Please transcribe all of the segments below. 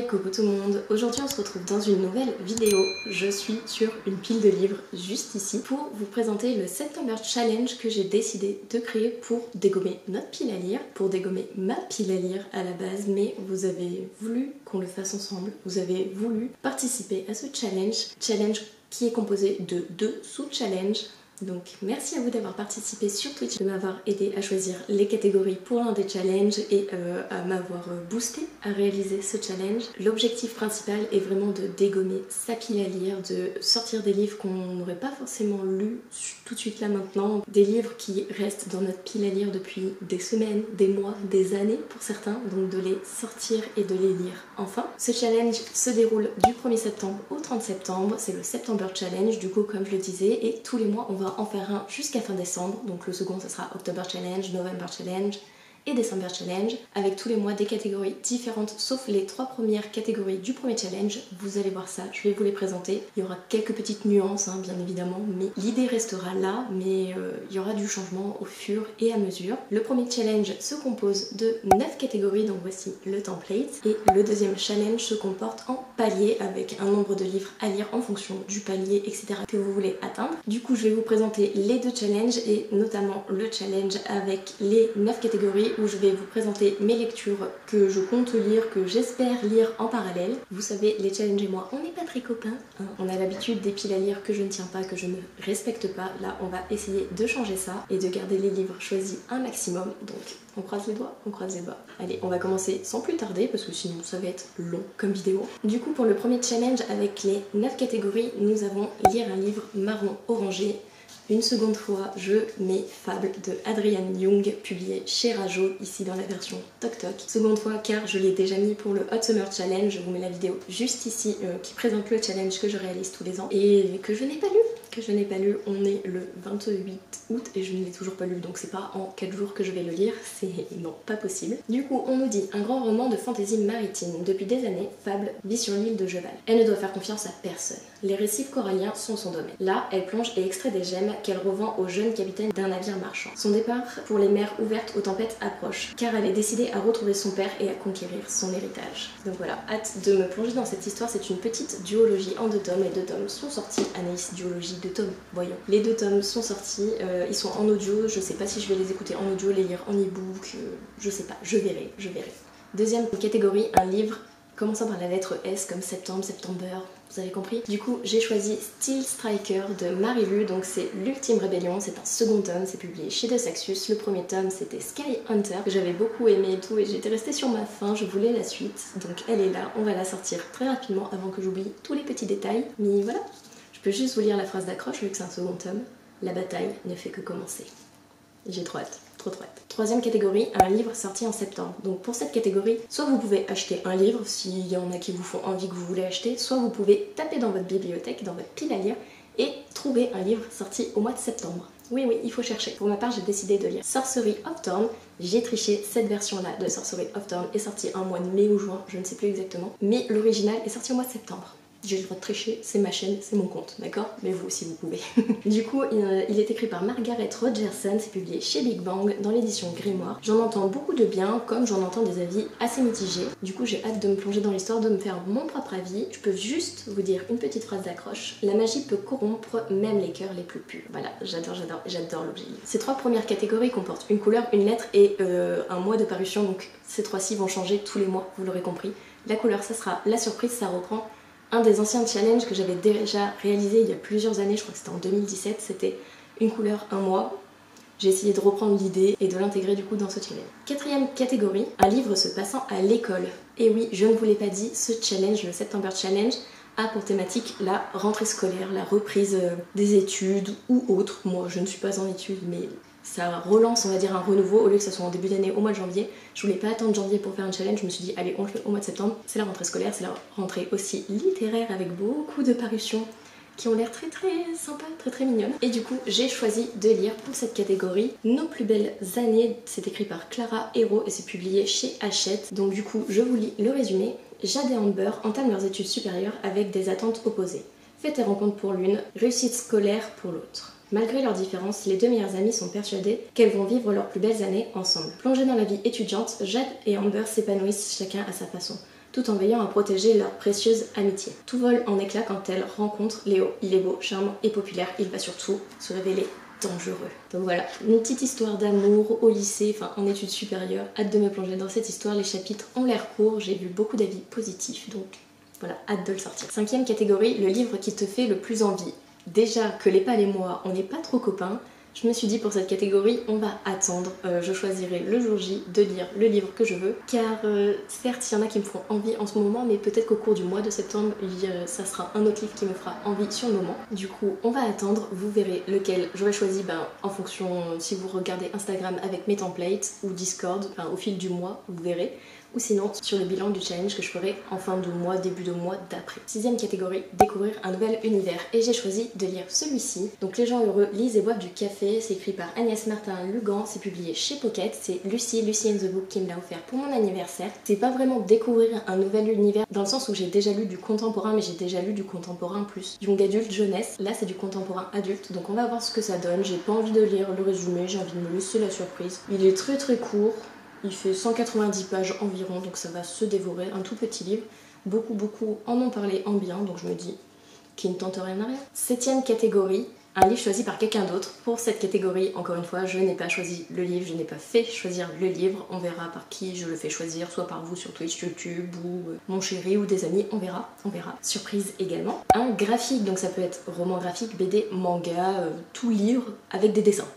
coucou tout le monde. Aujourd'hui on se retrouve dans une nouvelle vidéo. Je suis sur une pile de livres juste ici pour vous présenter le September Challenge que j'ai décidé de créer pour dégommer notre pile à lire, pour dégommer ma pile à lire à la base, mais vous avez voulu qu'on le fasse ensemble, vous avez voulu participer à ce challenge qui est composé de 2 sous-challenges. Donc merci à vous d'avoir participé sur Twitch, de m'avoir aidé à choisir les catégories pour l'un des challenges et à m'avoir boosté à réaliser ce challenge. L'objectif principal est vraiment de dégommer sa pile à lire, de sortir des livres qu'on n'aurait pas forcément lus tout de suite là maintenant, des livres qui restent dans notre pile à lire depuis des semaines, des mois, des années pour certains, donc de les sortir et de les lire enfin. Ce challenge se déroule du 1er septembre au 30 septembre, c'est le September Challenge du coup comme je le disais, et tous les mois on va en faire un jusqu'à fin décembre, donc le second ça sera October Challenge, November Challenge et December Challenge, avec tous les mois des catégories différentes sauf les 3 premières catégories du premier challenge. Vous allez voir ça, je vais vous les présenter. Il y aura quelques petites nuances bien évidemment, mais l'idée restera là, mais il y aura du changement au fur et à mesure. Le premier challenge se compose de 9 catégories, donc voici le template, et le deuxième challenge se comporte en paliers avec un nombre de livres à lire en fonction du palier, etc. que vous voulez atteindre. Du coup je vais vous présenter les 2 challenges et notamment le challenge avec les 9 catégories où je vais vous présenter mes lectures que je compte lire, que j'espère lire en parallèle. Vous savez, les challenges et moi, on n'est pas très copains. On a l'habitude des piles à lire que je ne tiens pas, que je ne respecte pas. Là, on va essayer de changer ça et de garder les livres choisis un maximum. Donc, on croise les doigts, on croise les doigts. Allez, on va commencer sans plus tarder parce que sinon ça va être long comme vidéo. Du coup, pour le premier challenge avec les 9 catégories, nous avons lire un livre marron orangé. Une seconde fois, je mets Fable de Adrienne Young, publié chez Rajo, ici dans la version Toc Toc. Seconde fois car je l'ai déjà mis pour le Hot Summer Challenge, je vous mets la vidéo juste ici qui présente le challenge que je réalise tous les ans et que je n'ai pas lu. On est le 28 août et je ne l'ai toujours pas lu, donc c'est pas en 4 jours que je vais le lire, c'est non, pas possible. Du coup, on nous dit un grand roman de fantaisie maritime. Depuis des années, Fable vit sur l'île de Jeval. Elle ne doit faire confiance à personne. Les récifs coralliens sont son domaine. Là, elle plonge et extrait des gemmes qu'elle revend au jeune capitaine d'un navire marchand. Son départ pour les mers ouvertes aux tempêtes approche, car elle est décidée à retrouver son père et à conquérir son héritage. Donc voilà, hâte de me plonger dans cette histoire. C'est une petite duologie en 2 tomes. Les 2 tomes sont sortis. Anaïs, duologie 2 tomes, voyons. Les 2 tomes sont sortis, ils sont en audio. Je sais pas si je vais les écouter en audio, les lire en e-book, je sais pas, je verrai. Deuxième catégorie, un livre commençant par la lettre S comme septembre, September, vous avez compris. Du coup, j'ai choisi Steel Striker de Marie-Lu, donc c'est l'ultime rébellion, c'est un second tome, c'est publié chez De Saxus. Le premier tome, c'était Sky Hunter, que j'avais beaucoup aimé et tout, et j'étais restée sur ma faim, je voulais la suite. Donc elle est là, on va la sortir très rapidement avant que j'oublie tous les petits détails. Mais voilà, je peux juste vous lire la phrase d'accroche vu que c'est un second tome. La bataille ne fait que commencer. J'ai trop hâte. Trop hâte. Troisième catégorie, un livre sorti en septembre. Donc pour cette catégorie, soit vous pouvez acheter un livre s'il y en a qui vous font envie que vous voulez acheter, soit vous pouvez taper dans votre bibliothèque, dans votre pile à lire et trouver un livre sorti au mois de septembre. Oui, il faut chercher. Pour ma part, j'ai décidé de lire Sorcery of Thorn. J'ai triché, cette version-là de Sorcery of Thorn est sortie en mois de mai ou juin, je ne sais plus exactement, mais l'original est sorti au mois de septembre. J'ai le droit de tricher, c'est ma chaîne, c'est mon compte, d'accord? Mais vous aussi vous pouvez. Du coup, il est écrit par Margaret Rogerson, c'est publié chez Big Bang dans l'édition Grimoire. J'en entends beaucoup de bien, comme j'en entends des avis assez mitigés. Du coup, j'ai hâte de me plonger dans l'histoire, de me faire mon propre avis. Je peux juste vous dire une petite phrase d'accroche. La magie peut corrompre même les cœurs les plus purs. Voilà, j'adore l'objet. Ces 3 premières catégories comportent une couleur, une lettre et un mois de parution, donc ces 3-ci vont changer tous les mois, vous l'aurez compris. La couleur, ça sera la surprise, ça reprend un des anciens challenges que j'avais déjà réalisé il y a plusieurs années, je crois que c'était en 2017, c'était une couleur, un mois. J'ai essayé de reprendre l'idée et de l'intégrer du coup dans ce challenge. Quatrième catégorie, un livre se passant à l'école. Et oui, je ne vous l'ai pas dit, ce challenge, le September Challenge, a pour thématique la rentrée scolaire, la reprise des études ou autre. Moi, je ne suis pas en études, mais ça relance, on va dire, un renouveau au lieu que ça soit en début d'année au mois de janvier. Je voulais pas attendre janvier pour faire un challenge, je me suis dit allez, on le fait au mois de septembre. C'est la rentrée scolaire, c'est la rentrée aussi littéraire avec beaucoup de parutions qui ont l'air très sympa, très mignonnes. Et du coup, j'ai choisi de lire pour cette catégorie Nos plus belles années. C'est écrit par Clara Hérault et c'est publié chez Hachette. Donc du coup, je vous lis le résumé. Jade et Amber entament leurs études supérieures avec des attentes opposées. Fête et rencontre pour l'une, réussite scolaire pour l'autre. Malgré leurs différences, les 2 meilleures amies sont persuadées qu'elles vont vivre leurs plus belles années ensemble. Plongées dans la vie étudiante, Jade et Amber s'épanouissent chacun à sa façon. tout en veillant à protéger leur précieuse amitié. Tout vole en éclats quand elle rencontre Léo. Il est beau, charmant et populaire, il va surtout se révéler dangereux. Donc voilà, une petite histoire d'amour au lycée, enfin en études supérieures. Hâte de me plonger dans cette histoire, les chapitres ont l'air courts, j'ai vu beaucoup d'avis positifs, donc voilà, hâte de le sortir. 5e catégorie, le livre qui te fait le plus envie. Déjà que les Pâles et moi, on n'est pas trop copains, je me suis dit pour cette catégorie, on va attendre, je choisirai le jour J de lire le livre que je veux, car certes il y en a qui me font envie en ce moment, mais peut-être qu'au cours du mois de septembre, ça sera un autre livre qui me fera envie sur le moment. Du coup, on va attendre, vous verrez lequel j'aurais choisi en fonction, si vous regardez Instagram avec mes templates ou Discord, au fil du mois, vous verrez. Ou sinon sur le bilan du challenge que je ferai en fin de mois, début de mois d'après. 6e catégorie, découvrir un nouvel univers. Et j'ai choisi de lire celui-ci. Donc Les gens heureux lisent et boivent du café. C'est écrit par Agnès Martin-Lugan, c'est publié chez Pocket. C'est Lucie and the Book qui me l'a offert pour mon anniversaire. C'est pas vraiment découvrir un nouvel univers dans le sens où j'ai déjà lu du contemporain, mais j'ai déjà lu du contemporain plus young adulte, jeunesse. Là c'est du contemporain adulte, donc on va voir ce que ça donne. J'ai pas envie de lire le résumé, j'ai envie de me laisser la surprise. Il est très très court. Il fait 190 pages environ, donc ça va se dévorer, un tout petit livre. Beaucoup en ont parlé en bien, donc je me dis qu'il ne tente rien à rien. 7e catégorie, un livre choisi par quelqu'un d'autre. Pour cette catégorie, encore une fois, je n'ai pas choisi le livre, je n'ai pas fait choisir le livre. On verra par qui je le fais choisir, soit par vous sur Twitch, YouTube, ou mon chéri, ou des amis, on verra. Surprise également. Un graphique, donc ça peut être roman graphique, BD, manga, tout livre avec des dessins.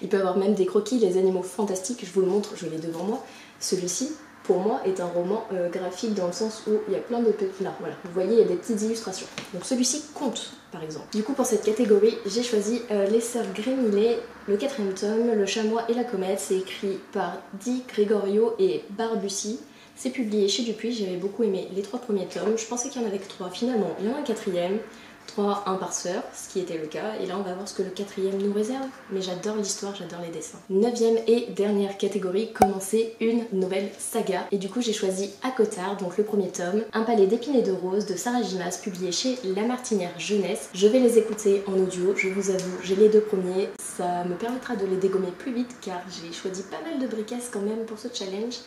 Il peut y avoir même des croquis, les animaux fantastiques, je vous le montre, je l'ai devant moi. Celui-ci, pour moi, est un roman graphique dans le sens où il y a plein de petits... Là, voilà, vous voyez, il y a des petites illustrations. Donc celui-ci compte, par exemple. Du coup, pour cette catégorie, j'ai choisi Les Sœurs Grémillet, le 4e tome, Le Chamois et la Comète. C'est écrit par Di Gregorio et Barbucci. C'est publié chez Dupuis, j'avais beaucoup aimé les 3 premiers tomes. Je pensais qu'il y en avait que 3, finalement, il y en a un 4e. 3, 1 par sœur, ce qui était le cas, et là on va voir ce que le 4e nous réserve, mais j'adore l'histoire, j'adore les dessins. 9e et dernière catégorie, commencer une nouvelle saga, et du coup j'ai choisi À Cotard, donc le 1er tome, Un palais d'épines et de roses de Sarah Gimas, publié chez La Martinière Jeunesse. Je vais les écouter en audio, je vous avoue, j'ai les 2 premiers, ça me permettra de les dégommer plus vite, car j'ai choisi pas mal de briquesses quand même pour ce challenge,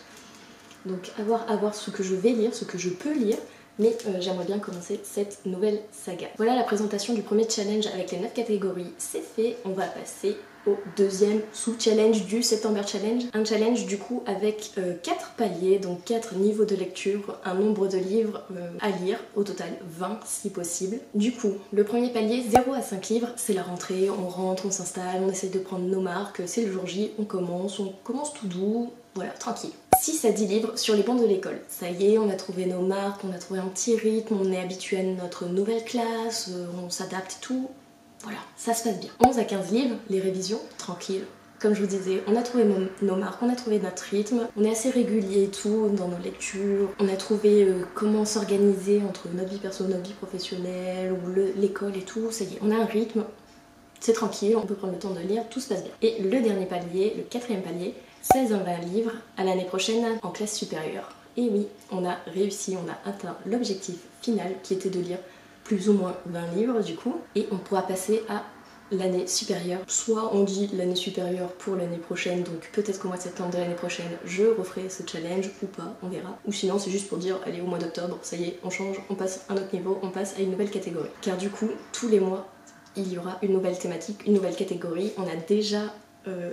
donc à voir ce que je vais lire, ce que je peux lire, mais j'aimerais bien commencer cette nouvelle saga. Voilà la présentation du premier challenge avec les 9 catégories, c'est fait. On va passer au 2e sous-challenge du September Challenge. Un challenge du coup avec 4 paliers, donc 4 niveaux de lecture, un nombre de livres à lire, au total 20 si possible. Du coup, le premier palier, 0 à 5 livres, c'est la rentrée, on rentre, on s'installe, on essaye de prendre nos marques, c'est le jour J, on commence tout doux, voilà, tranquille. 6 à 10 livres sur les bancs de l'école. Ça y est, on a trouvé nos marques, on a trouvé un petit rythme, on est habitué à notre nouvelle classe, on s'adapte et tout. Voilà, ça se passe bien. 11 à 15 livres, les révisions, tranquille. Comme je vous disais, on a trouvé nos marques, on a trouvé notre rythme, on est assez régulier et tout dans nos lectures, on a trouvé comment s'organiser entre notre vie perso, notre vie professionnelle, ou l'école et tout, ça y est, on a un rythme, c'est tranquille, on peut prendre le temps de lire, tout se passe bien. Et le dernier palier, le 4e palier, 16 à 20 livres à l'année prochaine en classe supérieure. Et oui, on a réussi, on a atteint l'objectif final qui était de lire plus ou moins 20 livres du coup, et on pourra passer à l'année supérieure. Soit on dit l'année supérieure pour l'année prochaine, donc peut-être qu'au mois de septembre de l'année prochaine je referai ce challenge ou pas, on verra. Ou sinon c'est juste pour dire allez, au mois d'octobre, ça y est, on change, on passe à un autre niveau, on passe à une nouvelle catégorie. Car du coup, tous les mois, il y aura une nouvelle thématique, une nouvelle catégorie. On a déjà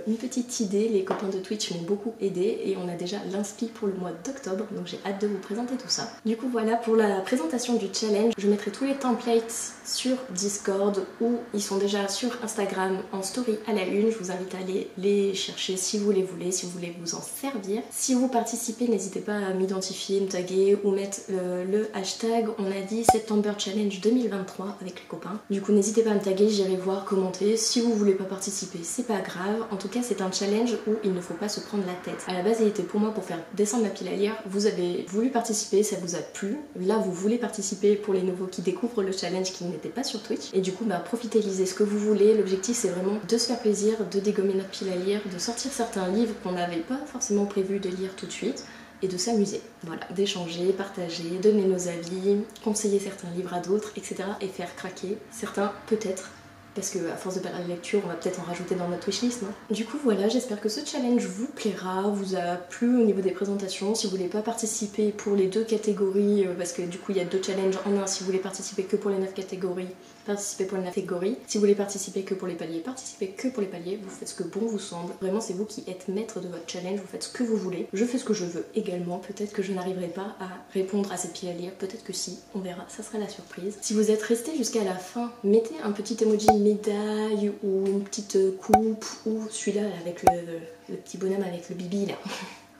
une petite idée, les copains de Twitch m'ont beaucoup aidé et on a déjà l'inspi pour le mois d'octobre, donc j'ai hâte de vous présenter tout ça. Du coup voilà pour la présentation du challenge, je mettrai tous les templates sur Discord ou ils sont déjà sur Instagram en story à la une, je vous invite à aller les chercher si vous les voulez, si vous voulez vous en servir. Si vous participez, n'hésitez pas à m'identifier, me taguer ou mettre le hashtag, on a dit September Challenge 2023 avec les copains. Du coup n'hésitez pas à me taguer, j'irai voir, commenter. Si vous voulez pas participer, c'est pas grave. En tout cas, c'est un challenge où il ne faut pas se prendre la tête. À la base, il était pour moi pour faire descendre ma pile à lire. Vous avez voulu participer, ça vous a plu. Là, vous voulez participer pour les nouveaux qui découvrent le challenge qui n'était pas sur Twitch. Et du coup, profitez, lisez ce que vous voulez. L'objectif, c'est vraiment de se faire plaisir, de dégommer notre pile à lire, de sortir certains livres qu'on n'avait pas forcément prévu de lire tout de suite et de s'amuser. Voilà, d'échanger, partager, donner nos avis, conseiller certains livres à d'autres, etc. et faire craquer certains, peut-être, parce que à force de perdre la lecture, on va peut-être en rajouter dans notre wishlist, non? Du coup voilà, j'espère que ce challenge vous plaira, vous a plu au niveau des présentations. Si vous voulez pas participer pour les 2 catégories, parce que du coup il y a 2 challenges en un, si vous voulez participer que pour les 9 catégories, participez pour les 9 catégories. Si vous voulez participer que pour les paliers, participez que pour les paliers. Vous faites ce que bon vous semble. Vraiment, c'est vous qui êtes maître de votre challenge, vous faites ce que vous voulez. Je fais ce que je veux également. Peut-être que je n'arriverai pas à répondre à cette pile à lire, peut-être que si, on verra, ça sera la surprise. Si vous êtes resté jusqu'à la fin, mettez un petit emoji médaille ou une petite coupe ou celui-là avec le petit bonhomme avec le bibi là.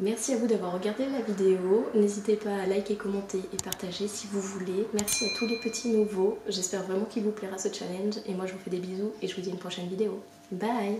Merci à vous d'avoir regardé la vidéo, n'hésitez pas à liker, commenter et partager si vous voulez. Merci à tous les petits nouveaux, j'espère vraiment qu'il vous plaira ce challenge et moi je vous fais des bisous et je vous dis à une prochaine vidéo. Bye!